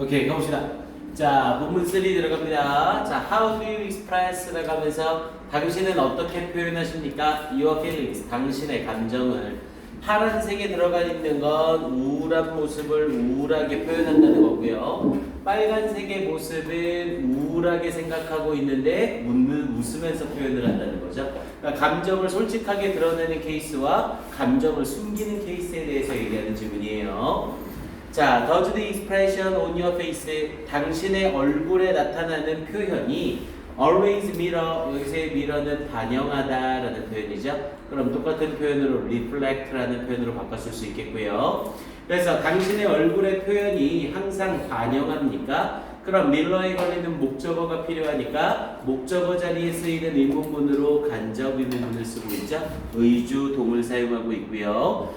오케이, 가봅시다. 자, 본문 3 들어갑니다. 자, how do you express라고 하면서 당신은 어떻게 표현하십니까? Your feelings, 당신의 감정을. 파란색에 들어가 있는 건 우울한 모습을 우울하게 표현한다는 거고요. 빨간색의 모습은 우울하게 생각하고 있는데 웃으면서 표현을 한다는 거죠. 그러니까 감정을 솔직하게 드러내는 케이스와 감정을 숨기는 케이스에 대해서 얘기하는 질문이에요. 자, does the expression on your face, 당신의 얼굴에 나타나는 표현이 always mirror, 여기서의 mirror는 반영하다라는 표현이죠. 그럼 똑같은 표현으로 reflect라는 표현으로 바꿨을 수 있겠고요. 그래서 당신의 얼굴의 표현이 항상 반영합니까? 그럼 mirror에 걸리는 목적어가 필요하니까 목적어 자리에 쓰이는 의문문으로 간접 의문문을 쓰고 있죠. 의주, 동을 사용하고 있고요.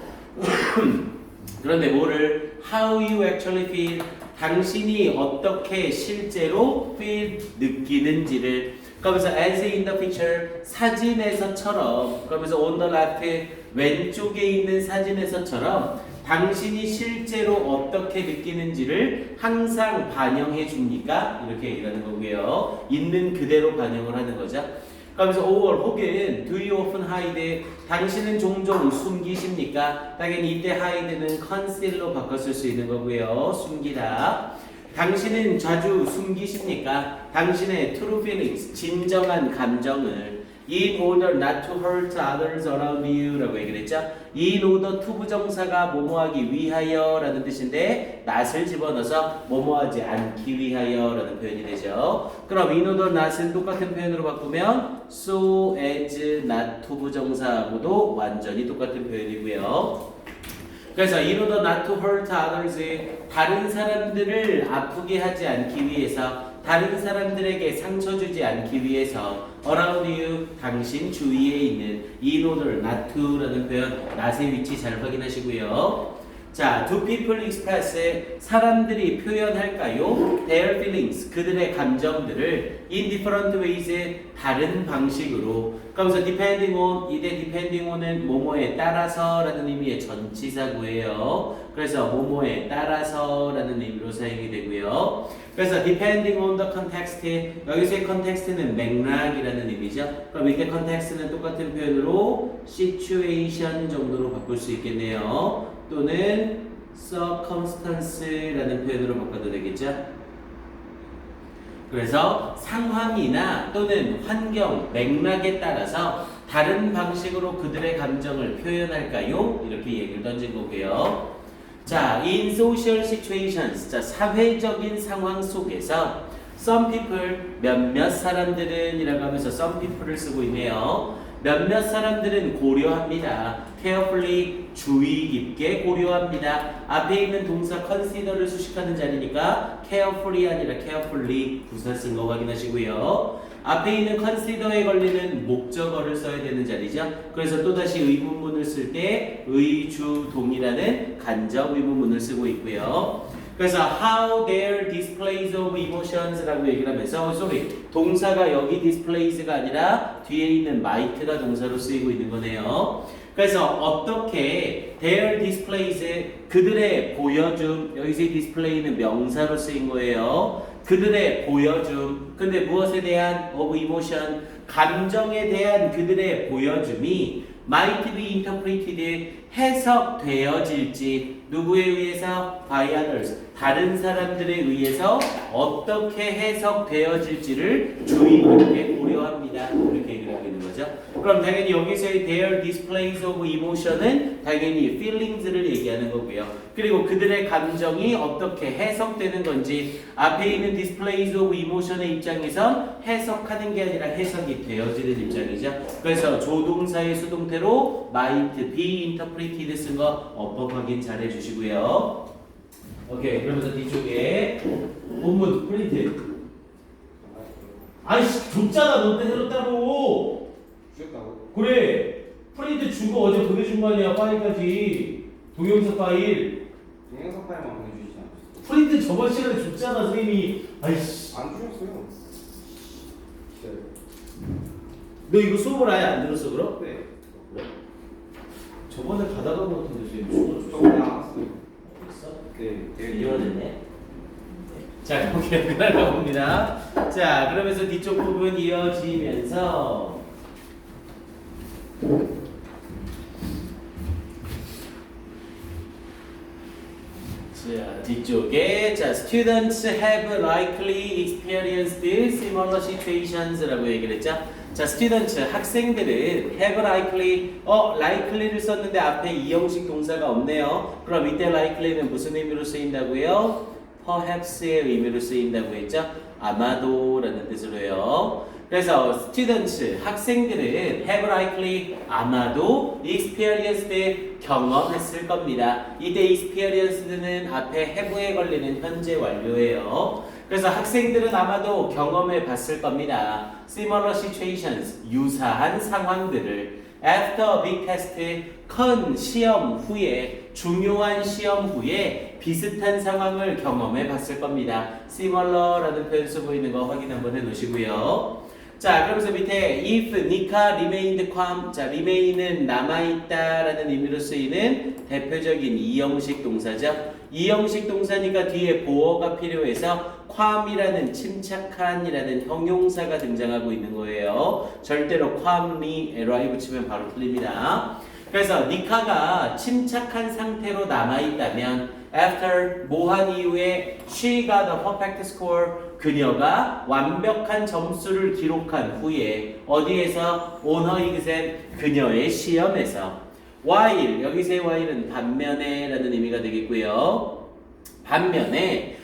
그런데 뭐를 how you actually feel, 당신이 어떻게 실제로 feel, 느끼는지를, 그러면서 as in the picture, 사진에서처럼, 그러면서 on the left, 왼쪽에 있는 사진에서처럼 당신이 실제로 어떻게 느끼는지를 항상 반영해 줍니까? 이렇게 얘기하는 거고요. 있는 그대로 반영을 하는 거죠. 그러면서 or 혹은 do you often hide, 당신은 종종 숨기십니까? 당연히 이때 hide는 conceal로 바꿨을 수 있는 거고요. 숨기다. 당신은 자주 숨기십니까? 당신의 true feelings, 진정한 감정을 in order not to hurt others around you 라고 얘기를 했죠. in order to 부정사가 뭐뭐하기 위하여 라는 뜻인데 not을 집어넣어서 뭐뭐하지 않기 위하여 라는 표현이 되죠. 그럼 in order not은 똑같은 표현으로 바꾸면 so as not to 부정사하고도 완전히 똑같은 표현이고요. 그래서 in order not to hurt others, 다른 사람들을 아프게 하지 않기 위해서, 다른 사람들에게 상처 주지 않기 위해서 around you, 당신 주위에 있는 in order not to라는 표현, not의 위치 잘 확인하시고요. 자, do people express, 사람들이 표현할까요? their feelings, 그들의 감정들을 in different ways, 다른 방식으로. 그러면서 depending on, 이때 depending on은 뭐뭐에 따라서 라는 의미의 전치사구예요. 그래서 뭐뭐에 따라서 라는 의미로 사용이 되고요. 그래서 depending on the context, 여기서의 context는 맥락이라는 의미죠. 그럼 이때 context는 똑같은 표현으로 situation 정도로 바꿀 수 있겠네요. 또는 circumstance라는 표현으로 바꿔도 되겠죠. 그래서 상황이나 또는 환경, 맥락에 따라서 다른 방식으로 그들의 감정을 표현할까요? 이렇게 얘기를 던진 거고요. 자, in social situations, 자, 사회적인 상황 속에서 some people, 몇몇 사람들은 이라고 하면서 some people을 쓰고 있네요. 몇몇 사람들은 고려합니다. carefully, 주의 깊게 고려합니다. 앞에 있는 동사 consider를 수식하는 자리니까 carefully 아니라 carefully 부사 쓴 거 확인하시고요. 앞에 있는 consider에 걸리는 목적어를 써야 되는 자리죠. 그래서 또다시 의문문을 쓸 때 의주동이라는 간접 의문문을 쓰고 있고요. 그래서 how their displays of emotions라고 얘기를 하면서 동사가 여기 displays가 아니라 뒤에 있는 might가 동사로 쓰이고 있는 거네요. 그래서 어떻게 their displays, 그들의 보여줌, 여기서 display는 명사로 쓰인 거예요. 그들의 보여줌, 근데 무엇에 대한 of emotion, 감정에 대한 그들의 보여줌이 might be interpreted, 해석되어질지, 누구에 의해서? by others, 다른 사람들에 의해서 어떻게 해석되어질지를 주의 깊게 고려합니다. 이렇게 얘기를 하고 있는 거죠. 그럼 당연히 여기서의 their displays of emotion은 당연히 feelings를 얘기하는 거고요. 그리고 그들의 감정이 어떻게 해석되는 건지, 앞에 있는 displays of emotion의 입장에선 해석하는 게 아니라 해석이 되어지는 입장이죠. 그래서 조동사의 수동태로 might be interpreted 쓴 거 어법 확인 잘 해주시고요. 오케이, 그러면서 뒤쪽에 본문 프린트. 아이씨, 줬잖아. 너한테 해줬다고. 주셨다고? 그래, 프린트 준 거 어제 보내준 거 아니야. 파일까지, 동영상 파일. 동영상 파일만 보내주시지 않았어요? 프린트 저번 시간에 줬잖아, 선생님이. 아이씨, 안 주셨어요. 너 이거 수업을 아예 안 들었어 그럼? 네. 그래? 저번에 받아간 거 같은데 선생님 수업을 줬어. 저번에 안 왔어요. 있어? 네. 이러네. 자, 거기에 끝날까 봅니다. 자, 그러면서 뒤쪽 부분 이어지면서 자, 뒤쪽에 자, students have likely experienced similar situations라고 얘기를 했죠. 자, students 학생들은 have likely를 썼는데 앞에 이형식 동사가 없네요. 그럼 이때 likely는 무슨 의미로 쓰인다고요? perhaps의 의미로 쓰인다고 했죠. 아마도라는 뜻으로요. 그래서 students 학생들은 have likely 아마도 experienced 경험했을 겁니다. 이때 experienced는 앞에 have에 걸리는 현재 완료예요. 그래서 학생들은 아마도 경험해 봤을 겁니다. similar situations 유사한 상황들을 after a big test 큰 시험 후에 중요한 시험 후에 비슷한 상황을 경험해 봤을 겁니다. similar라는 표현 쓰고 있는 거 확인 한번 해 놓으시고요. 자, 그러면서 밑에 if Nika remained calm, 자, remain은 남아있다라는 의미로 쓰이는 대표적인 이형식 동사죠. 이형식 동사니까 뒤에 보어가 필요해서 calm이라는 침착한이라는 형용사가 등장하고 있는 거예요. 절대로 calmly ly 붙이면 바로 틀립니다. 그래서 니카가 침착한 상태로 남아있다면 after 뭐한 이후에 she got a perfect score 그녀가 완벽한 점수를 기록한 후에 어디에서 on her exam 그녀의 시험에서 while 여기서의 while은 반면에 라는 의미가 되겠고요. 반면에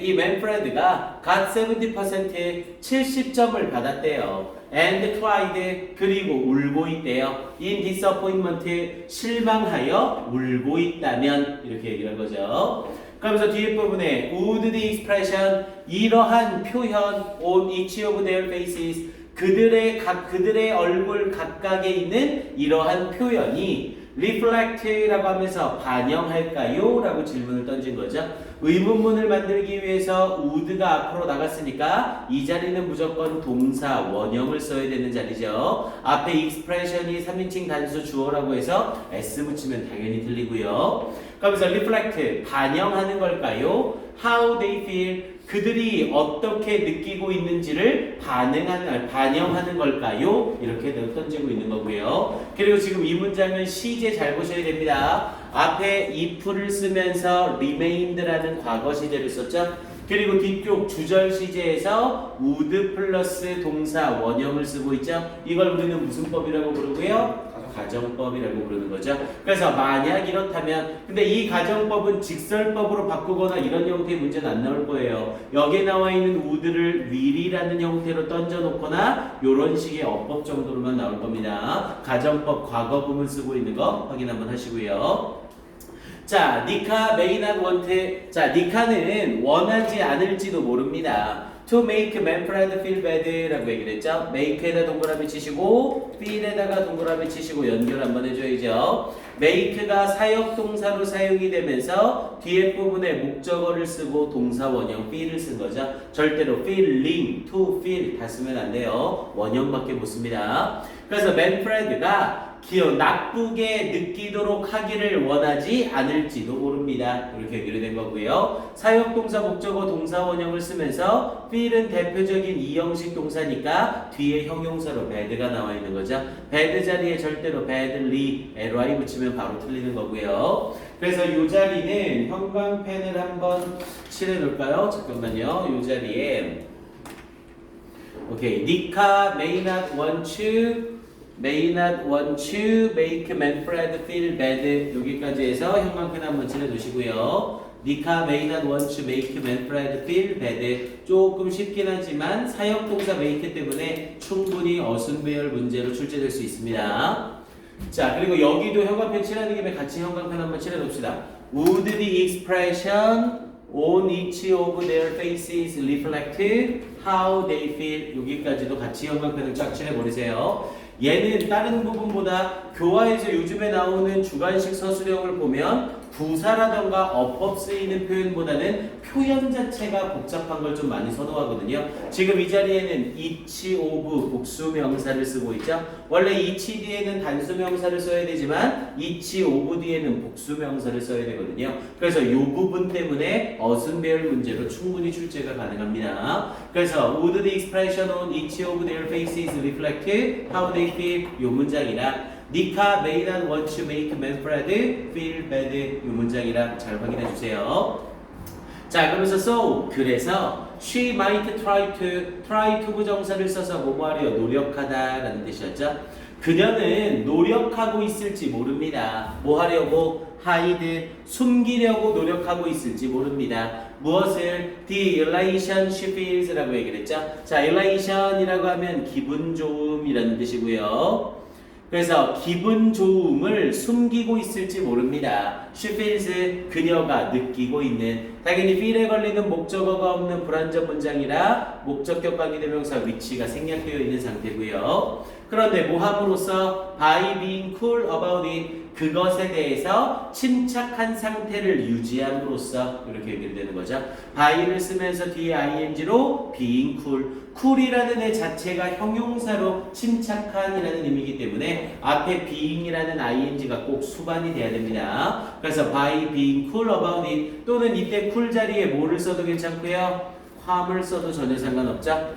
이 맨프레드가 got 70% 70점을 받았대요. and cried 그리고 울고 있대요. in disappointment 실망하여 울고 있다면 이렇게 얘기를 한 거죠. 그러면서 뒤에 부분에 would the expression 이러한 표현 on each of their faces 그들의 얼굴 각각에 있는 이러한 표현이 reflect라고 하면서 반영할까요? 라고 질문을 던진 거죠. 의문문을 만들기 위해서 would가 앞으로 나갔으니까 이 자리는 무조건 동사 원형을 써야 되는 자리죠. 앞에 expression이 3인칭 단수 주어라고 해서 s 붙이면 당연히 틀리고요. 그러면서 reflect 반영하는 걸까요? how they feel 그들이 어떻게 느끼고 있는지를 반영하는 걸까요? 이렇게 던지고 있는 거고요. 그리고 지금 이 문장은 시제 잘 보셔야 됩니다. 앞에 if를 쓰면서 remained라는 과거 시제를 썼죠. 그리고 뒤쪽 주절 시제에서 would 플러스 동사 원형을 쓰고 있죠. 이걸 우리는 무슨 법이라고 부르고요? 가정법이라고 부르는 거죠. 그래서 만약 이렇다면 근데 이 가정법은 직설법으로 바꾸거나 이런 형태의 문제는 안 나올 거예요. 여기에 나와 있는 would를 will이라는 형태로 던져놓거나 이런 식의 어법 정도로만 나올 겁니다. 가정법 과거 부분 쓰고 있는 거 확인 한번 하시고요. 자, 니카 may not want. 자, 니카는 원하지 않을지도 모릅니다. To make Manfred feel bad라고 얘기를 했죠. make에다 동그라미 치시고 feel에다가 동그라미 치시고 연결 한번 해줘야죠. make가 사역동사로 사용이 되면서 뒤에 부분에 목적어를 쓰고 동사 원형 feel을 쓴 거죠. 절대로 feeling, to feel 다 쓰면 안 돼요. 원형밖에 못 씁니다. 그래서 Manfred가 나쁘게 느끼도록 하기를 원하지 않을지도 모릅니다. 이렇게 연결된 거고요. 사역동사, 목적어, 동사 원형을 쓰면서 feel은 대표적인 이형식 동사니까 뒤에 형용사로 bad가 나와 있는 거죠. bad 자리에 절대로 badly, ly 붙이면 바로 틀리는 거고요. 그래서 이 자리는 형광펜을 한번 칠해 놓을까요? 잠깐만요. 이 자리에 오케이. Nika may not want to make Manfred feel bad 여기까지 해서 형광펜 한번 칠해 두시고요. Nika may not want to make Manfred feel bad 조금 쉽긴 하지만 사역동사 make 때문에 충분히 어순배열 문제로 출제될 수 있습니다. 자, 그리고 여기도 형광펜 칠하는 김에 같이 형광펜 한번 칠해 둡시다. Would the expression on each of their faces reflect how they feel 여기까지도 같이 형광펜을 쫙 칠해 버리세요. 얘는 다른 부분보다 교과에서 요즘에 나오는 주관식 서술형을 보면 부사라던가 어법 쓰이는 표현보다는 표현 자체가 복잡한 걸 좀 많이 선호하거든요. 지금 이 자리에는 each of 복수 명사를 쓰고 있죠. 원래 each 뒤에는 단수 명사를 써야 되지만 each of 뒤에는 복수 명사를 써야 되거든요. 그래서 이 부분 때문에 어순배열 문제로 충분히 출제가 가능합니다. 그래서 would the expression on each of their faces reflect how they feel? 이 문장이랑 니카 may not want to make Manfred feel bad 이 문장이랑 잘 확인해 주세요. 자, 그러면서 so 그래서 she might try to 부정사를 써서 뭐뭐 하려 노력하다라는 뜻이었죠. 그녀는 노력하고 있을지 모릅니다. 뭐 하려고? hide 숨기려고 노력하고 있을지 모릅니다. 무엇을? the elation she feels라고 얘기를 했죠. 자, elation이라고 하면 기분 좋음이라는 뜻이고요. 그래서 기분 좋음을 숨기고 있을지 모릅니다. She feels 그녀가 느끼고 있는 당연히 feel에 걸리는 목적어가 없는 불완전 문장이라 목적격 관계대명사 위치가 생략되어 있는 상태고요. 그런데 뭐 함으로써 by being cool about it 그것에 대해서 침착한 상태를 유지함으로써 이렇게 연결되는 거죠. by를 쓰면서 뒤에 ing로 being cool cool이라는 애 자체가 형용사로 침착한이라는 의미이기 때문에 앞에 being이라는 ing가 꼭 수반이 돼야 됩니다. 그래서 by being cool about it 또는 이때 cool 자리에 뭐를 써도 괜찮고요. 괌을 써도 전혀 상관없죠.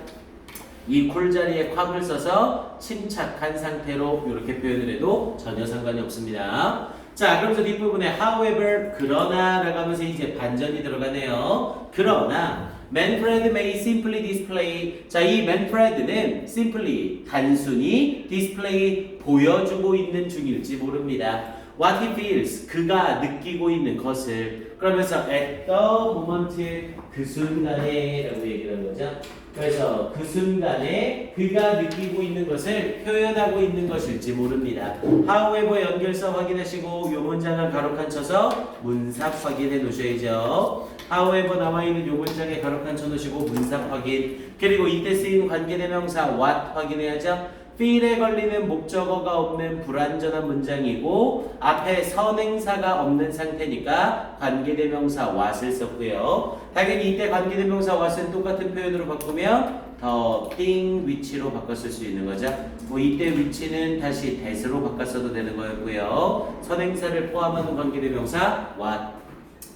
이 cool 자리에 괌을 써서 침착한 상태로 이렇게 표현을 해도 전혀 상관이 없습니다. 자, 그러면서 뒷부분에 however 그러나 라고 하면서 이제 반전이 들어가네요. 그러나 Manfred may simply display 자, 이 Manfred는 simply 단순히 display 보여주고 있는 중일지 모릅니다. What he feels 그가 느끼고 있는 것을 그러면서 at the moment 그 순간에 라고 얘기를 하는 거죠. 그래서 그 순간에 그가 느끼고 있는 것을 표현하고 있는 것일지 모릅니다. however 연결서 확인하시고 이 문장을 가로칸 쳐서 문삽 확인해 놓으셔야죠. however 나와 있는 이 문장에 가로칸 쳐 놓으시고 문삽 확인 그리고 이때 쓰인 관계대명사 what 확인해야죠. feel에 걸리는 목적어가 없는 불완전한 문장이고 앞에 선행사가 없는 상태니까 관계대명사 what을 썼고요. 당연히 이때 관계대명사 what은 똑같은 표현으로 바꾸면 더 thing 위치로 바꿨을 수 있는 거죠. 뭐 이때 위치는 다시 that으로 바꿨어도 되는 거였고요. 선행사를 포함하는 관계대명사 what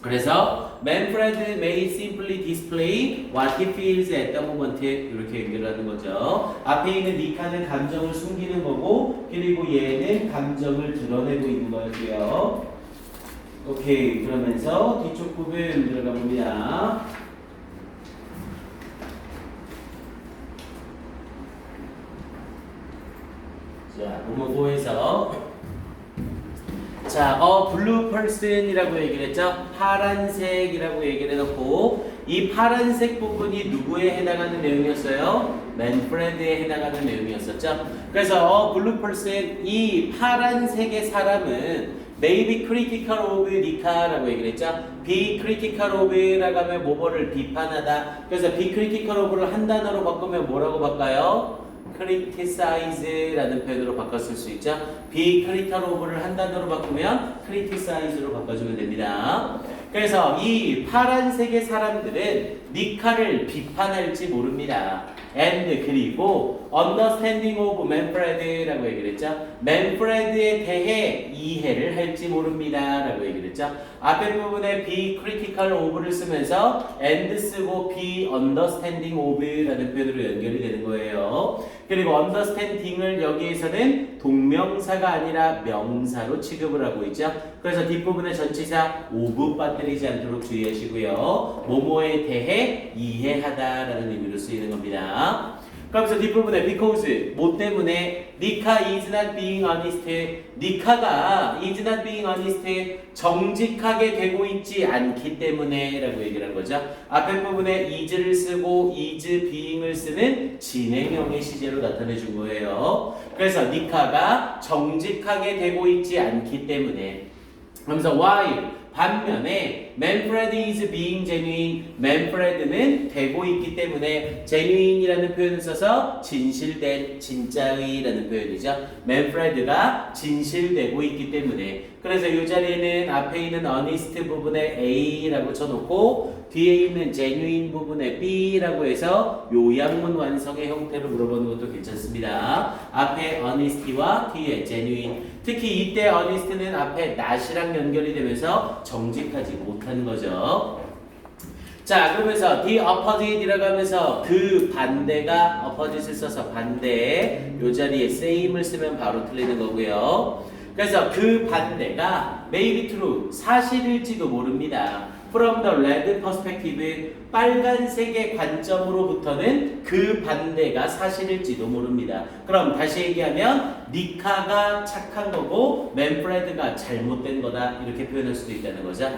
그래서 Manfred may simply display what he feels at the moment 이렇게 연결하는 거죠. 앞에 있는 니카는 감정을 숨기는 거고 그리고 얘는 감정을 드러내고 있는 거였고요. 오케이 그러면서 뒤쪽 부분 들어가 봅니다. 자, 본문 5에서 자, blue person이라고 얘기를 했죠. 파란색이라고 얘기를 해놓고 이 파란색 부분이 누구에 해당하는 내용이었어요? 맨프레드에 해당하는 내용이었었죠. 그래서 blue person 이 파란색의 사람은 may be critical of 니카라고 얘기를 했죠. be critical of라고 하면 뭐뭐를 비판하다. 그래서 be critical of를 한 단어로 바꾸면 뭐라고 바꿔요? criticize라는 표현으로 바꿨을 수 있죠. be critical of를 한 단어로 바꾸면 criticize로 바꿔주면 됩니다. 그래서 이 파란색의 사람들은 니카를 비판할지 모릅니다. and 그리고 understanding of Manfred라고 얘기를 했죠. Manfred에 대해 이해를 할지 모릅니다 라고 얘기를 했죠. 앞에 부분에 be critical of를 쓰면서 and 쓰고 be understanding of라는 표현으로 연결이 되는 거예요. 그리고 understanding을 여기에서는 동명사가 아니라 명사로 취급을 하고 있죠. 그래서 뒷부분에 전치사 of 빠뜨리지 않도록 주의하시고요. 뭐뭐에 대해 이해하다라는 의미로 쓰이는 겁니다. 그러면서 뒷부분에 because 뭐 때문에 니카 is not being honest 니카가 is not being honest 정직하게 되고 있지 않기 때문에 라고 얘기를 한 거죠. 앞에 부분에 is를 쓰고 is being을 쓰는 진행형의 시제로 나타내 준 거예요. 그래서 니카가 정직하게 되고 있지 않기 때문에 그러면서 while 반면에 Manfred is being genuine. Manfred는 되고 있기 때문에 genuine이라는 표현을 써서 진실된, 진짜의라는 표현이죠. Manfred가 진실되고 있기 때문에. 그래서 이 자리에는 앞에 있는 honest 부분에 A라고 쳐놓고 뒤에 있는 genuine 부분에 B라고 해서 요약문 완성의 형태로 물어보는 것도 괜찮습니다. 앞에 honest와 뒤에 genuine. 특히 이때 honest는 앞에 not이랑 연결이 되면서 정직하지 못하는 거죠. 자, 그러면서 the opposite이라고 하면서 그 반대가 opposite을 써서 반대 요 자리에 same을 쓰면 바로 틀리는 거고요. 그래서 그 반대가 may be true 사실일지도 모릅니다. From the red perspective 빨간색의 관점으로부터는 그 반대가 사실일지도 모릅니다. 그럼 다시 얘기하면 니카가 착한 거고 맨프레드가 잘못된 거다 이렇게 표현할 수도 있다는 거죠.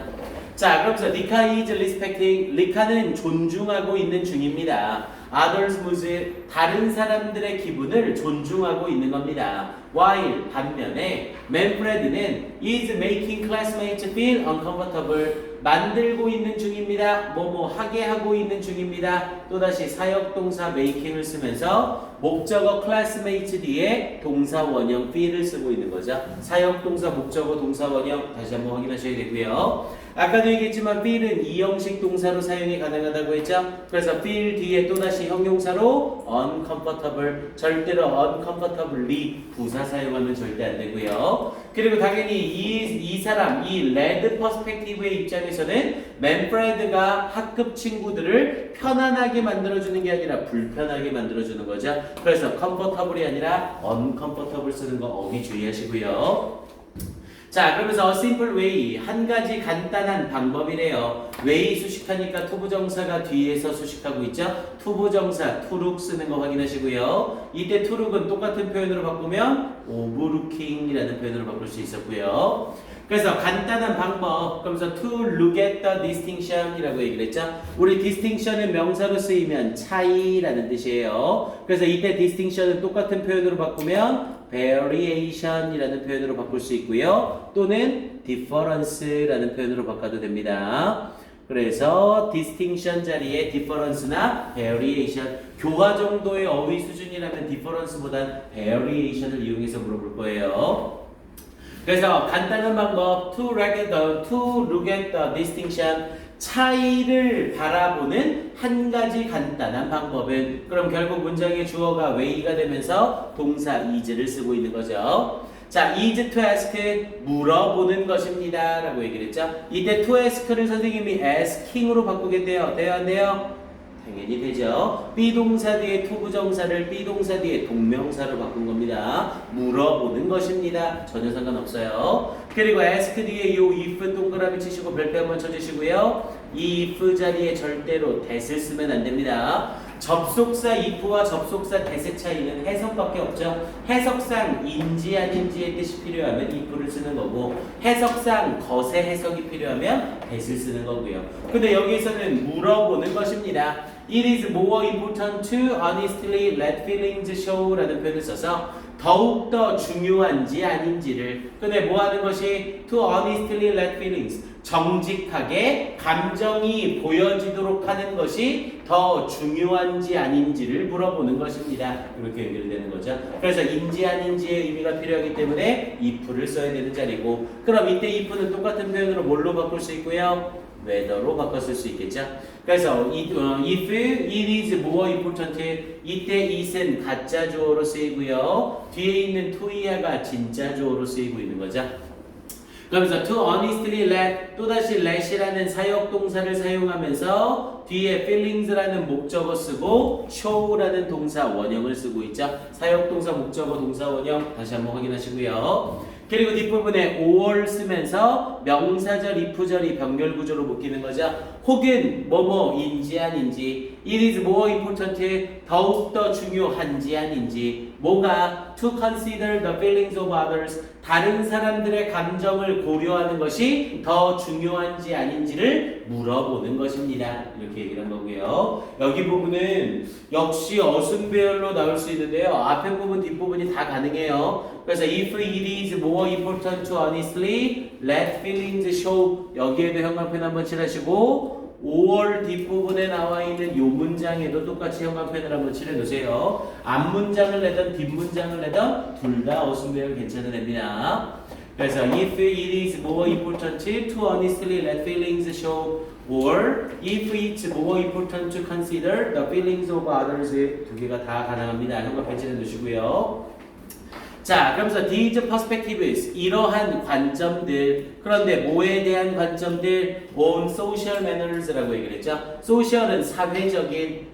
자, 그러면서 니카 is respecting 니카는 존중하고 있는 중입니다. Others moods 다른 사람들의 기분을 존중하고 있는 겁니다. While 반면에 맨프레드는 is making classmates feel uncomfortable 만들고 있는 중입니다. 뭐뭐 하게 하고 있는 중입니다. 또다시 사역동사 making을 쓰면서 목적어 classmates 뒤에 동사 원형 feel을 쓰고 있는 거죠. 사역동사 목적어 동사 원형 다시 한번 확인하셔야 되고요. 아까도 얘기했지만 feel은 이형식 동사로 사용이 가능하다고 했죠. 그래서 feel 뒤에 또다시 형용사로 uncomfortable 절대로 uncomfortably 부사 사용하면 절대 안 되고요. 그리고 당연히 이 사람 이 레드 퍼스펙티브의 입장에서는 맨프레드가 학급 친구들을 편안하게 만들어주는 게 아니라 불편하게 만들어주는 거죠. 그래서 comfortable이 아니라 uncomfortable 쓰는 거 어기 주의하시고요. 자, 그러면서 a simple way 한 가지 간단한 방법이래요. way 수식하니까 투부정사가 뒤에서 수식하고 있죠. 투부정사 to look 쓰는 거 확인하시고요. 이때 to look은 똑같은 표현으로 바꾸면 overlooking이라는 표현으로 바꿀 수 있었고요. 그래서 간단한 방법, 그러면서 to look at the distinction이라고 얘기를 했죠. 우리 distinction은 명사로 쓰이면 차이라는 뜻이에요. 그래서 이때 distinction은 똑같은 표현으로 바꾸면 variation이라는 표현으로 바꿀 수 있고요. 또는 difference라는 표현으로 바꿔도 됩니다. 그래서 distinction 자리에 difference나 variation 교화 정도의 어휘 수준이라면 difference보단 variation을 이용해서 물어볼 거예요. 그래서 간단한 방법 to look at the distinction 차이를 바라보는 한 가지 간단한 방법은 그럼 결국 문장의 주어가 way가 되면서 동사 is를 쓰고 있는 거죠. 자, is to ask 물어보는 것입니다 라고 얘기를 했죠. 이때 to ask를 선생님이 asking으로 바꾸겠대요. 돼요 안 돼요? 당연히 되죠. 비동사 뒤에 투부정사를 비동사 뒤에 동명사로 바꾼 겁니다. 물어보는 것입니다. 전혀 상관없어요. 그리고 ask 뒤에 요 if 동그라미 치시고 별표 한번 쳐주시고요. 이 if 자리에 절대로 that을 쓰면 안 됩니다. 접속사 if와 접속사 that의 차이는 해석밖에 없죠. 해석상 인지 아닌지의 뜻이 필요하면 if를 쓰는 거고 해석상 것의 해석이 필요하면 that을 쓰는 거고요. 근데 여기에서는 물어보는 것입니다. It is more important to honestly let feelings show 라는 표현을 써서 더욱더 중요한지 아닌지를 근데 뭐 하는 것이 to honestly let feelings 정직하게 감정이 보여지도록 하는 것이 더 중요한지 아닌지를 물어보는 것입니다. 이렇게 연결되는 거죠. 그래서 인지 아닌지의 의미가 필요하기 때문에 if를 써야 되는 자리고 그럼 이때 if는 똑같은 표현으로 뭘로 바꿀 수 있고요? whether로 바꿨을 수 있겠죠. 그래서 if it is more important 이때 it은 가짜 주어로 쓰이고요. 뒤에 있는 to야가 진짜 주어로 쓰이고 있는 거죠. 그러면서 to honestly let 또다시 let이라는 사역동사를 사용하면서 뒤에 feelings라는 목적어 쓰고 show라는 동사 원형을 쓰고 있죠. 사역동사 목적어 동사 원형 다시 한번 확인하시고요. 그리고 뒷부분에 or 쓰면서 명사절, if절이 병렬구조로 묶이는 거죠. 혹은 뭐뭐인지 아닌지 it is more important 더욱더 중요한지 아닌지 뭐가 to consider the feelings of others 다른 사람들의 감정을 고려하는 것이 더 중요한지 아닌지를 물어보는 것입니다. 이렇게 얘기를 한 거고요. 여기 부분은 역시 어순배열로 나올 수 있는데요. 앞에 부분, 뒷부분이 다 가능해요. 그래서 if it is more important to honestly let feelings show 여기에도 형광펜 한번 칠하시고 5월 뒷부분에 나와 있는 요 문장에도 똑같이 형광펜을 한번 칠해 놓으세요. 앞문장을 내던 뒷문장을 내던 둘 다 어순배열 괜찮은 애입니다. 그래서 if it is more important to honestly let feelings show or if it's more important to consider the feelings of others 두 개가 다 가능합니다. 형광펜 칠해 놓으시고요. 자, 그러면서 these perspectives 이러한 관점들 그런데 뭐에 대한 관점들 on social manners라고 얘기를 했죠. social은 사회적인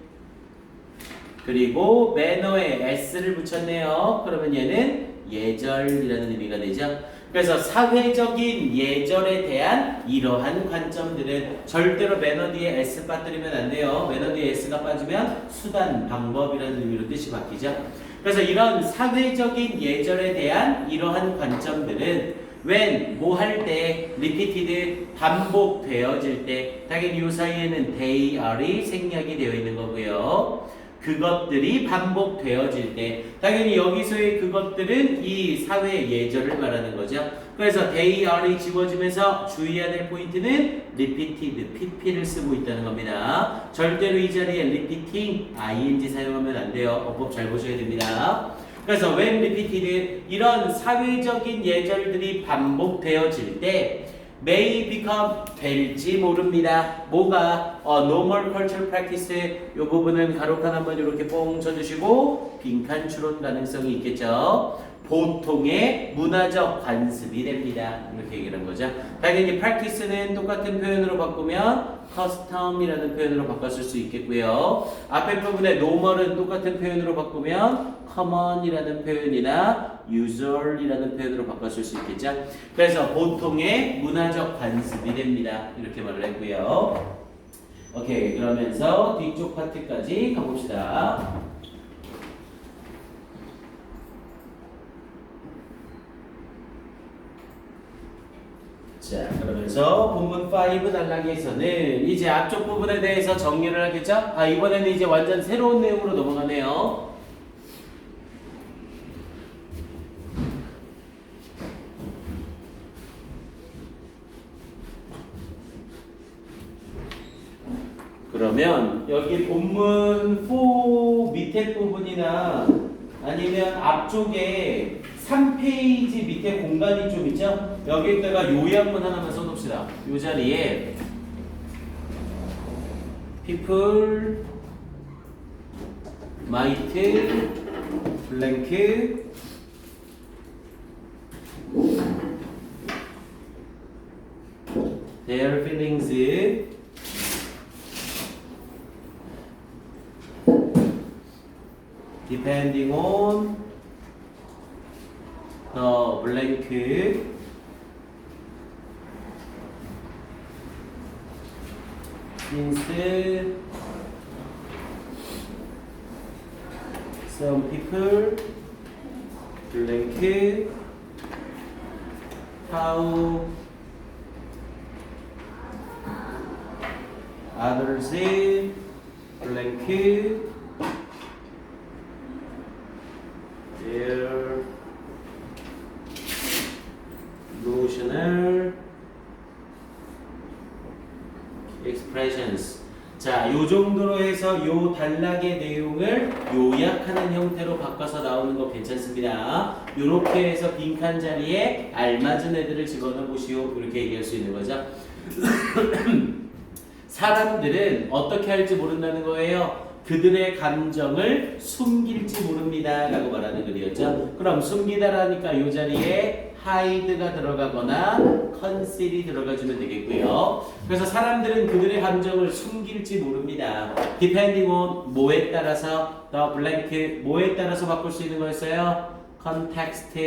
그리고 manner에 s를 붙였네요. 그러면 얘는 예절이라는 의미가 되죠. 그래서 사회적인 예절에 대한 이러한 관점들은 절대로 매너 뒤에 s 빠뜨리면 안 돼요. 매너 뒤에 s가 빠지면 수단, 방법이라는 의미로 뜻이 바뀌죠. 그래서 이런 사회적인 예절에 대한 이러한 관점들은 when 뭐 할 때 repeated 반복되어질 때 당연히 이 사이에는 they are이 생략이 되어 있는 거고요. 그것들이 반복되어질 때 당연히 여기서의 그것들은 이 사회 예절을 말하는 거죠. 그래서 they are이 지워지면서 주의해야 될 포인트는 repeated, pp를 쓰고 있다는 겁니다. 절대로 이 자리에 repeating, ing 사용하면 안 돼요. 어법 잘 보셔야 됩니다. 그래서 when repeated 이런 사회적인 예절들이 반복되어질 때 may become 될지 모릅니다. 뭐가 normal cultural practice 이 부분은 가로칸 한번 이렇게 뽕 쳐주시고 빈칸 추론 가능성이 있겠죠. 보통의 문화적 관습이 됩니다. 이렇게 얘기를 한 거죠. 당연히 practice는 똑같은 표현으로 바꾸면 custom이라는 표현으로 바꿨을 수 있겠고요. 앞에 부분에 normal은 똑같은 표현으로 바꾸면 common이라는 표현이나 usual이라는 표현으로 바꿨을 수 있겠죠. 그래서 보통의 문화적 관습이 됩니다. 이렇게 말을 했고요. 오케이, 그러면서 뒤쪽 파트까지 가봅시다. 자, 그러면서 본문 5 단락에서는 이제 앞쪽 부분에 대해서 정리를 하겠죠? 이번에는 이제 완전 새로운 내용으로 넘어가네요. 그러면 여기 본문 4 밑에 부분이나 아니면 앞쪽에 3페이지 밑에 공간이 좀 있죠? 여기에다가 요약문 하나만 써놓읍시다. 요 자리에 people might blank their feelings depending on the blank since some people blank how others blank their notional expressions. 자, 요 정도로 해서 요 단락의 내용을 요약하는 형태로 바꿔서 나오는 거 괜찮습니다. 요렇게 해서 빈칸 자리에 알맞은 애들을 집어넣어 보시오. 이렇게 얘기할 수 있는 거죠. 사람들은 어떻게 할지 모른다는 거예요. 그들의 감정을 숨길지 모릅니다 라고 말하는 글이었죠. 그럼 숨기다라니까 이 자리에 hide가 들어가거나 conceal이 들어가주면 되겠고요. 그래서 사람들은 그들의 감정을 숨길지 모릅니다. depending on 뭐에 따라서 the blank 뭐에 따라서 바꿀 수 있는 거였어요? context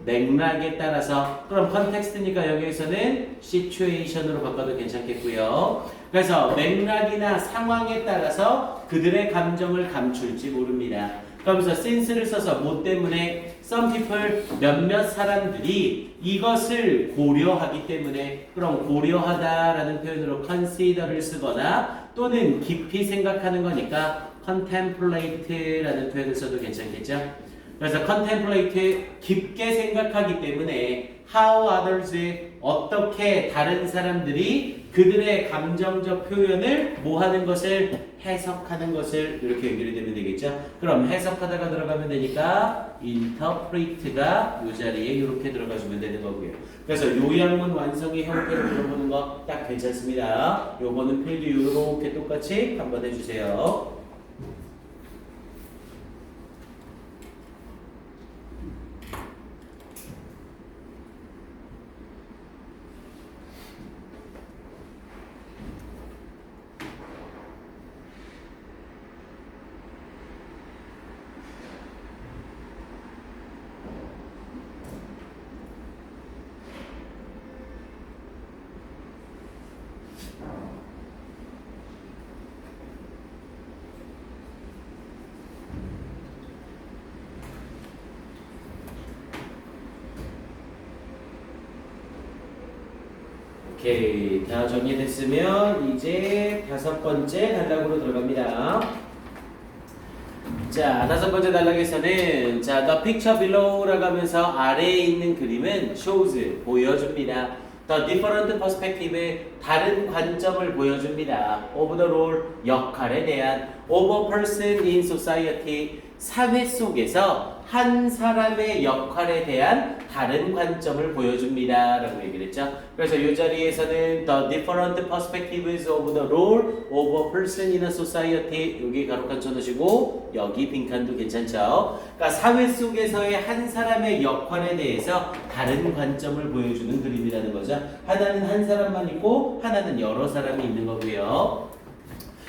맥락에 따라서. 그럼 context니까 여기에서는 situation으로 바꿔도 괜찮겠고요. 그래서 맥락이나 상황에 따라서 그들의 감정을 감출지 모릅니다. 그러면서 since를 써서 뭐 때문에 some people 몇몇 사람들이 이것을 고려하기 때문에 그럼 고려하다라는 표현으로 consider를 쓰거나 또는 깊이 생각하는 거니까 contemplate라는 표현을 써도 괜찮겠죠. 그래서 contemplate 깊게 생각하기 때문에 how others 어떻게 다른 사람들이 그들의 감정적 표현을 뭐 하는 것을 해석하는 것을 이렇게 연결이 되면 되겠죠. 그럼 해석하다가 들어가면 되니까 interpret가 이 자리에 이렇게 들어가주면 되는 거고요. 그래서 요양문 완성의 형태를 물어보는 거 딱 괜찮습니다. 요거는 필드 이렇게 똑같이 한번 해주세요. 오케이, 다 정리됐으면 이제 5번째 단락으로 들어갑니다. 자, 5번째 단락에서는 자, the picture below라고 하면서 아래에 있는 그림은 shows 보여줍니다. the different perspective 다른 관점을 보여줍니다. of the role 역할에 대한 of a person in society 사회 속에서 한 사람의 역할에 대한 다른 관점을 보여줍니다 라고 얘기를 했죠. 그래서 이 자리에서는 the different perspectives of the role of a person in a society 여기 가로칸 쳐놓으시고 여기 빈칸도 괜찮죠. 그러니까 사회 속에서의 한 사람의 역할에 대해서 다른 관점을 보여주는 그림이라는 거죠. 하나는 한 사람만 있고 하나는 여러 사람이 있는 거고요.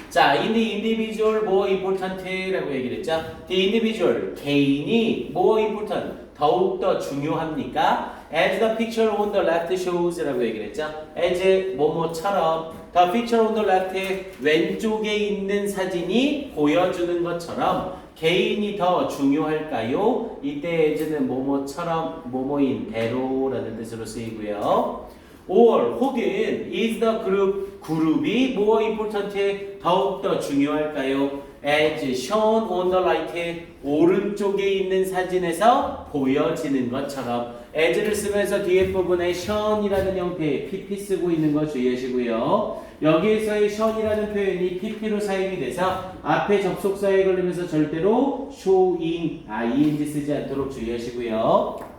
자, in the individual more important라고 얘기를 했죠. The individual, 개인이 more important, 더욱더 중요합니까? As the picture on the left shows라고 얘기를 했죠. as 뭐뭐처럼 the picture on the left 왼쪽에 있는 사진이 보여주는 것처럼 개인이 더 중요할까요? 이때 as는 뭐뭐처럼 뭐뭐인 대로라는 뜻으로 쓰이고요. or 혹은 is the group 그룹이 more important 더욱더 중요할까요? as shown on the right 오른쪽에 있는 사진에서 보여지는 것처럼 as를 쓰면서 뒤에 부분에 shown이라는 형태의 pp 쓰고 있는 거 주의하시고요. 여기에서의 shown이라는 표현이 pp로 사용이 돼서 앞에 접속사에 걸리면서 절대로 showing ing 쓰지 않도록 주의하시고요.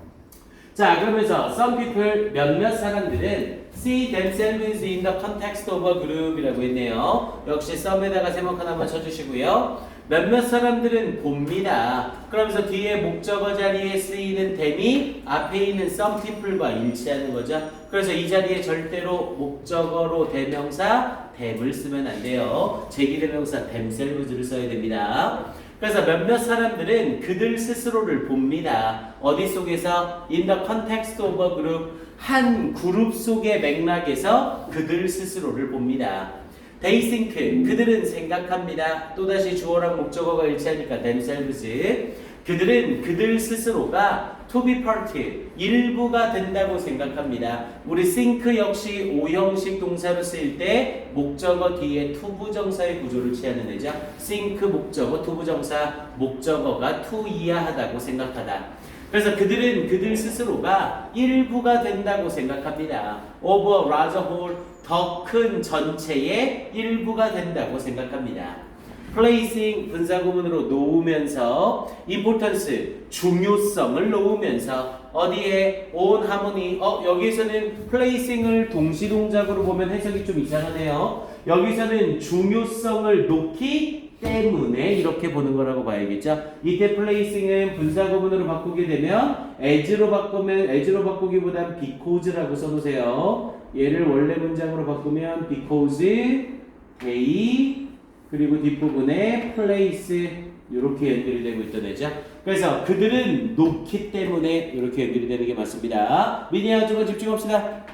자, 그러면서 some people 몇몇 사람들은 see themselves in the context of a group이라고 했네요. 역시 some에다가 세모 하나만 쳐주시고요. 몇몇 사람들은 봅니다. 그러면서 뒤에 목적어 자리에 쓰이는 them이 앞에 있는 some people과 일치하는 거죠. 그래서 이 자리에 절대로 목적어로 대명사 them을 쓰면 안 돼요. 제기대명사 themselves를 써야 됩니다. 그래서 몇몇 사람들은 그들 스스로를 봅니다. 어디 속에서? In the context of a group. 한 그룹 속의 맥락에서 그들 스스로를 봅니다. They think. 그들은 생각합니다. 또다시 주어랑 목적어가 일치하니까 themselves. 그들은 그들 스스로가 to be part, 일부가 된다고 생각합니다. 우리 think 역시 오형식 동사로 쓰일 때 목적어 뒤에 투부정사의 구조를 취하는 애죠. think 목적어, 투부정사, 목적어가 to 이하하다고 생각하다. 그래서 그들은 그들 스스로가 일부가 된다고 생각합니다. of a larger whole, 더 큰 전체의 일부가 된다고 생각합니다. placing 분사구문으로 놓으면서 importance 중요성을 놓으면서 어디에 on harmony 여기서는 placing을 동시동작으로 보면 해석이 좀 이상하네요. 여기서는 중요성을 놓기 때문에 이렇게 보는 거라고 봐야겠죠. 이때 placing은 분사구문으로 바꾸게 되면 as로 바꾸기보단 because라고 써놓으세요. 얘를 원래 문장으로 바꾸면 because they 그리고 뒷부분에 place 이렇게 연결이 되고 있던 애죠. 그래서 그들은 놓기 때문에 이렇게 연결이 되는 게 맞습니다. 미니아 주어 집중합시다.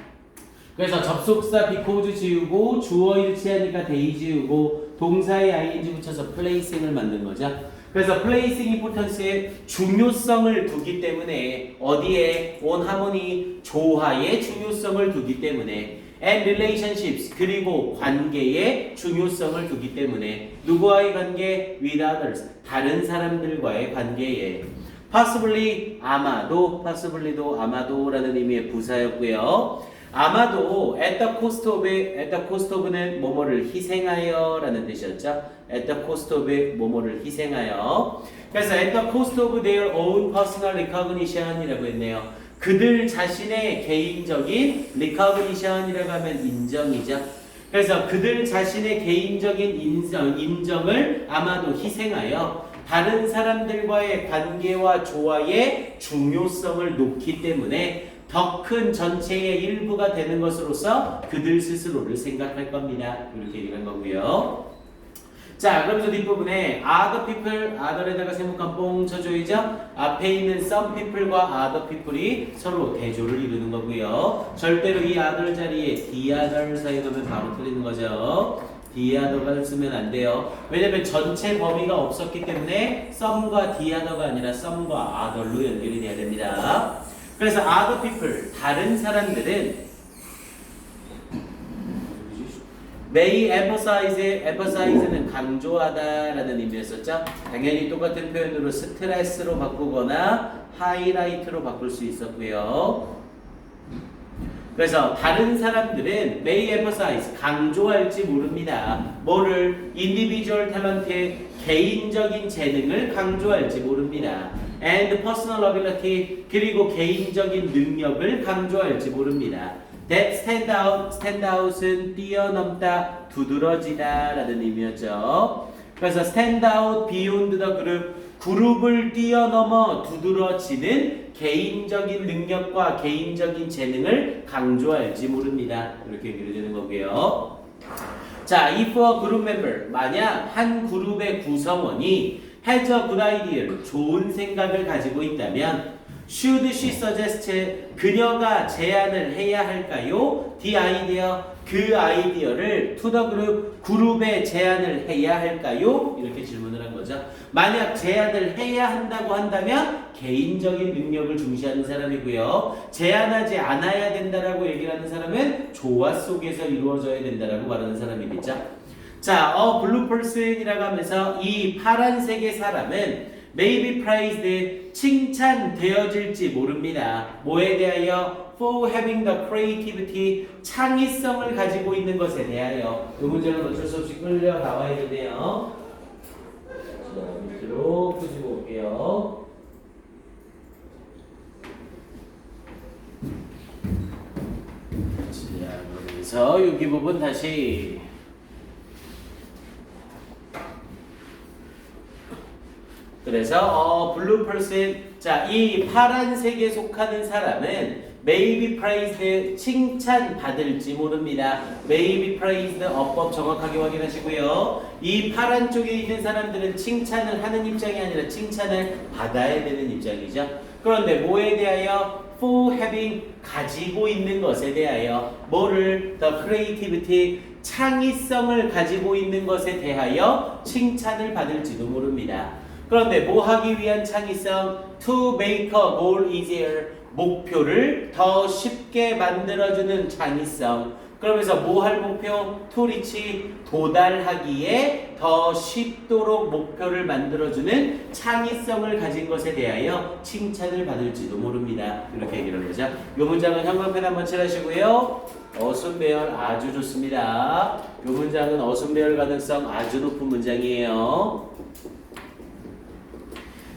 그래서 접속사 because 지우고 주어 일치하니까 they 지우고 동사에 ing 붙여서 placing을 만든 거죠. 그래서 placing importance의 중요성을 두기 때문에 어디에 on harmony 조화의 중요성을 두기 때문에 and relationships 그리고 관계의 중요성을 두기 때문에 누구와의 관계? with others 다른 사람들과의 관계에 possibly 아마도, possibly도 아마도라는 의미의 부사였고요. 아마도 at the cost of는 뭐뭐를 희생하여라는 뜻이었죠. at the cost of 뭐뭐를 희생하여. 그래서 at the cost of their own personal recognition이라고 했네요. 그들 자신의 개인적인 recognition이라고 하면 인정이죠. 그래서 그들 자신의 개인적인 인정을 아마도 희생하여 다른 사람들과의 관계와 조화의 중요성을 놓기 때문에 더 큰 전체의 일부가 되는 것으로서 그들 스스로를 생각할 겁니다. 이렇게 얘기한 거고요. 자, 그러면서 뒷부분에 other people, other에다가 세모칸 뽕 쳐줘야죠. 앞에 있는 some people과 other people이 서로 대조를 이루는 거고요. 절대로 이 other 자리에 the other 사용하면 바로 틀리는 거죠. the other가 쓰면 안 돼요. 왜냐면 전체 범위가 없었기 때문에 some과 the other가 아니라 some과 other로 연결이 돼야 됩니다. 그래서 other people, 다른 사람들은 may emphasize는 강조하다라는 의미였었죠. 당연히 똑같은 표현으로 스트레스로 바꾸거나 하이라이트로 바꿀 수 있었고요. 그래서 다른 사람들은 may emphasize, 강조할지 모릅니다. 뭐를? individual talent의 개인적인 재능을 강조할지 모릅니다. and personal ability, 그리고 개인적인 능력을 강조할지 모릅니다. that stand out은 뛰어넘다, 두드러지다 라는 의미였죠. 그래서 stand out beyond the group, 그룹을 뛰어넘어 두드러지는 개인적인 능력과 개인적인 재능을 강조할지 모릅니다. 이렇게 얘기를 되는 거고요. 자, if a group member, 만약 한 그룹의 구성원이 has a good idea, 좋은 생각을 가지고 있다면 should she suggest, 그녀가 제안을 해야 할까요? the idea, 그 아이디어를 to the group, 그룹에 제안을 해야 할까요? 이렇게 질문을 한 거죠. 만약 제안을 해야 한다고 한다면 개인적인 능력을 중시하는 사람이고요. 제안하지 않아야 된다라고 얘기를 하는 사람은 조화 속에서 이루어져야 된다라고 말하는 사람이겠죠. 자, blue person이라고 하면서 이 파란색의 사람은 may be praised, 칭찬되어질지 모릅니다. 뭐에 대하여? for having the creativity, 창의성을 가지고 있는 것에 대하여. 이 문제는 어쩔 수 없이 끌려 나와야 되네요. 자, 밑으로 끄집어 올게요. 자, 그래서 여기 부분 다시 그래서 블루 퍼슨, 자, 이 파란색에 속하는 사람은 may be praised, 칭찬받을지 모릅니다. may be praised, 어법 정확하게 확인하시고요. 이 파란 쪽에 있는 사람들은 칭찬을 하는 입장이 아니라 칭찬을 받아야 되는 입장이죠. 그런데 뭐에 대하여? for having, 가지고 있는 것에 대하여. 뭐를? the creativity, 창의성을 가지고 있는 것에 대하여 칭찬을 받을지도 모릅니다. 그런데 뭐 하기 위한 창의성? to make a goal easier, 목표를 더 쉽게 만들어주는 창의성. 그러면서 뭐 할 목표? to reach, 도달하기에 더 쉽도록 목표를 만들어주는 창의성을 가진 것에 대하여 칭찬을 받을지도 모릅니다. 이렇게 얘기를 하는 거죠. 이 문장은 형광펜 한번 칠하시고요. 어순배열 아주 좋습니다. 이 문장은 어순배열 가능성 아주 높은 문장이에요.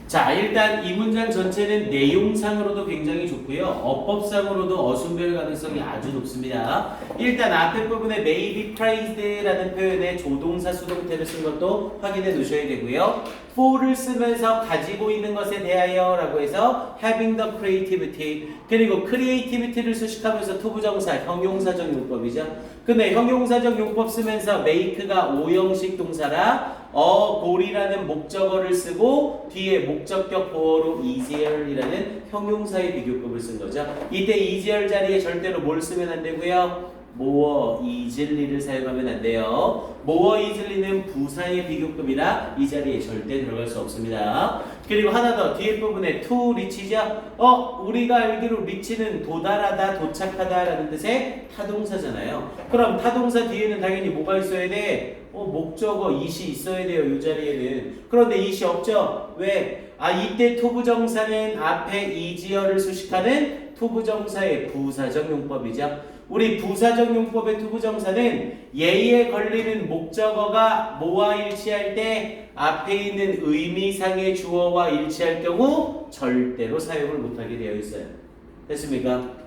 자, 일단 이 문장 전체는 내용상으로도 굉장히 좋고요. 어법상으로도 어순별 가능성이 아주 높습니다. 일단 앞에 부분에 may be praised라는 표현에 조동사 수동태를 쓴 것도 확인해 두셔야 되고요. for를 쓰면서 가지고 있는 것에 대하여 라고 해서 having the creativity, 그리고 creativity를 수식하면서 투부정사, 형용사적 용법이죠. 근데 형용사적 용법 쓰면서 make가 오형식 동사라 goal이라는 목적어를 쓰고 뒤에 목적격 보어로 easier이라는 형용사의 비교급을 쓴 거죠. 이때 easier 자리에 절대로 뭘 쓰면 안 되고요. more easily 사용하면 안 돼요. more easily는 부사의 비교급이라 이 자리에 절대 들어갈 수 없습니다. 그리고 하나 더 뒤에 부분에 to reach죠. 우리가 알기로 reach는 도달하다, 도착하다 라는 뜻의 타동사잖아요. 그럼 타동사 뒤에는 당연히 뭐가 있어야 돼? 목적어 it이 있어야 돼요. 이 자리에는. 그런데 it이 없죠. 왜? 이때 투부정사는 앞에 이지어를 수식하는 투부정사의 부사적 용법이죠. 우리 부사적 용법의 투부정사는 예의에 걸리는 목적어가 뭐와 일치할 때 앞에 있는 의미상의 주어와 일치할 경우 절대로 사용을 못하게 되어 있어요. 됐습니까?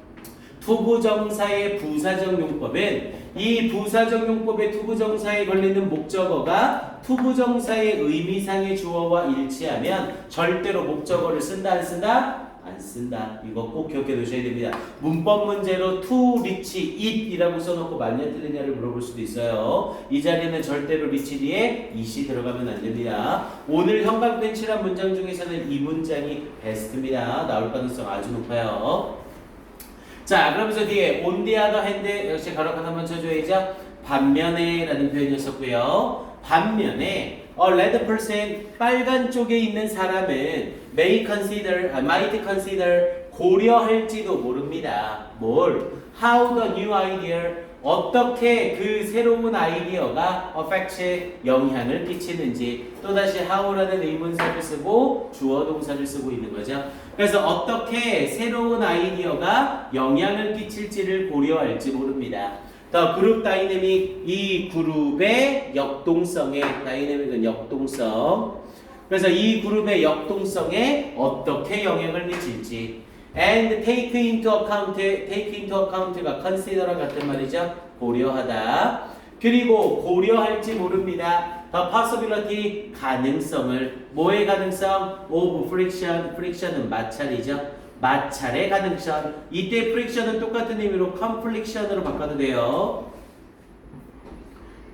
투부정사의 부사적 용법은 이 부사적 용법의 투부정사에 걸리는 목적어가 투부정사의 의미상의 주어와 일치하면 절대로 목적어를 쓴다 안 쓴다? 안 쓴다. 이거 꼭 기억해 두셔야 됩니다. 문법 문제로 to, reach, it 이라고 써놓고 맞냐 틀리냐를 물어볼 수도 있어요. 이 자리는 절대로 reach 뒤에 it이 들어가면 안 됩니다. 오늘 형광펜치란 문장 중에서는 이 문장이 베스트입니다. 나올 가능성 아주 높아요. 자, 그러면서 뒤에 on the other hand 역시 가로칸 한번 쳐줘야죠. 반면에 라는 표현이었었고요. 반면에 a red person 빨간 쪽에 있는 사람은 might consider 고려할지도 모릅니다. 뭘? How the new idea 어떻게 그 새로운 아이디어가 affect 영향을 끼치는지 또다시 how라는 의문사를 쓰고 주어 동사를 쓰고 있는 거죠. 그래서 어떻게 새로운 아이디어가 영향을 끼칠지를 고려할지 모릅니다. 더 그룹 다이내믹 이 그룹의 역동성에 다이내믹은 역동성. 그래서 이 그룹의 역동성에 어떻게 영향을 미칠지. And take into account가 consider랑 같은 말이죠. 고려하다. 그리고 고려할지 모릅니다. The possibility 가능성을 뭐의 가능성? of friction은 마찰이죠. 마찰의 가능성. 이때 friction은 똑같은 의미로 confliction으로 바꿔도 돼요.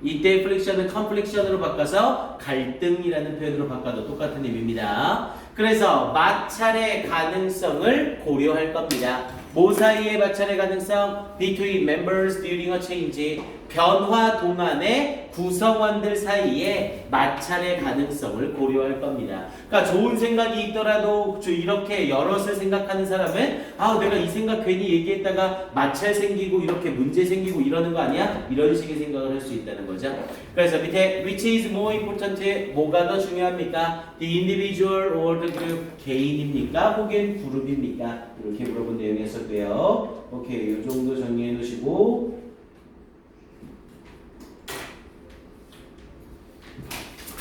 이때 friction은 confliction으로 바꿔서 갈등이라는 표현으로 바꿔도 똑같은 의미입니다. 그래서 마찰의 가능성을 고려할 겁니다. 뭐 사이의 마찰의 가능성? Between members during a change. 변화 동안의 구성원들 사이에 마찰의 가능성을 고려할 겁니다. 그러니까 좋은 생각이 있더라도 이렇게 여럿을 생각하는 사람은 내가 이 생각 괜히 얘기했다가 마찰 생기고 이렇게 문제 생기고 이러는 거 아니야? 이런 식의 생각을 할 수 있다는 거죠. 그래서 밑에 which is more important 뭐가 더 중요합니까? The individual or the group 개인입니까? 혹은 그룹입니까? 이렇게 물어본 내용이었었고요. 오케이, 이 정도 정리해 놓으시고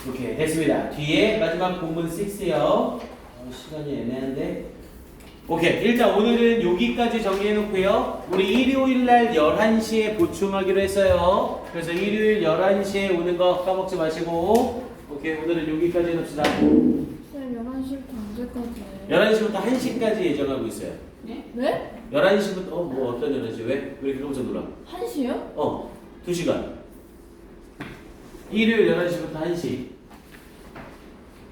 오케이 됐습니다. 뒤에 마지막 본문 6요. 시간이 애매한데. 오케이 일단 오늘은 여기까지 정리해 놓고요. 우리 일요일날 11시에 보충하기로 했어요. 그래서 일요일 11시에 오는 거 까먹지 마시고. 오케이 오늘은 여기까지 해놓읍시다. 쌤 11시부터 언제까지? 11시부터 1시까지 예정하고 있어요. 네? 11시부터 뭐 어떤 11시? 왜 이렇게 깜짝 놀라? 1시요? 2시간. 일요일 11시부터 1시.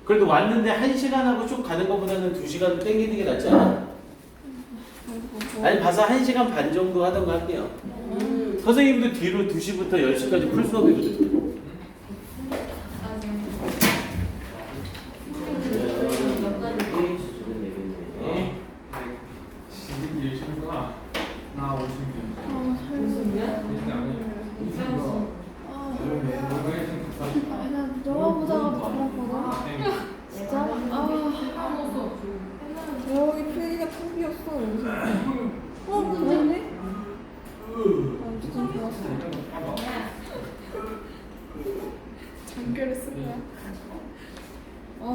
그래도 왔는데 1시간하고 쭉 가는 것보다는 2시간 땡기는 게 낫지 않아? 아니 봐서 1시간 반 정도 하던가 할게요. 선생님도 뒤로 2시부터 10시까지 풀 수업이거든요. 너무 보다가 말았거든. 진짜? 여기 필기가 텅비었어. 그러네? 완전 좋았어. 장결을 쓸 거야.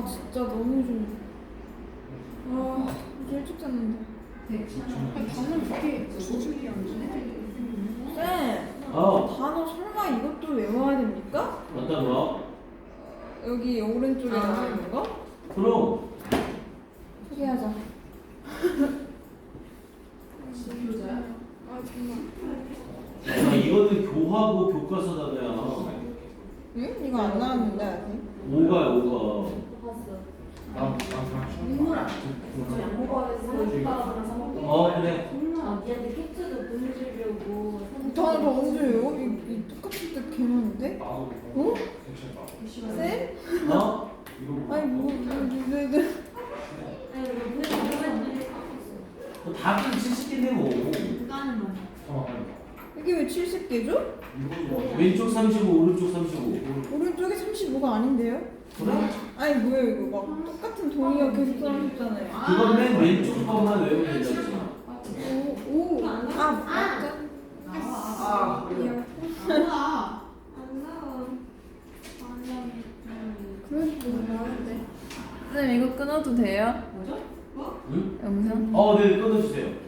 진짜 너무 좋네. 이제 일찍 잤는데. 밤을 그렇게 조심히 안 주네? 쌤! 단어 설마 이것도 외워야 됩니까? 어떤 거? 여기 오른쪽에 나와 있는 거? 그럼 소개하자. 교자야? 정말. 이거는 교하고 교과서 단어야. 응? 이거 안 나왔는데 아직? 5가. 인물 안 저 양보가에서 육가랑 사먹고 그래. 얘한테 캡처도 보내주려고 단어 다 언제예요? 이 똑같은 때 개많은데? 어? 쌤? 아니 네. 답은 70개인데 뭐. 이게 왜 70개죠? 왼쪽 35, 오른쪽 35. 오른쪽에 35가 아닌데요? 그래? 아니 뭐야 이거 막 똑같은 동의어 계속 써주잖아요. 그건 맨 왼쪽 것만 외우면 된다고. 오, 아 맞죠? 안 나와. 그래도 나는데. 선생님 이거 끊어도 돼요? 뭐죠? 응? 영상? 네, 끊어주세요.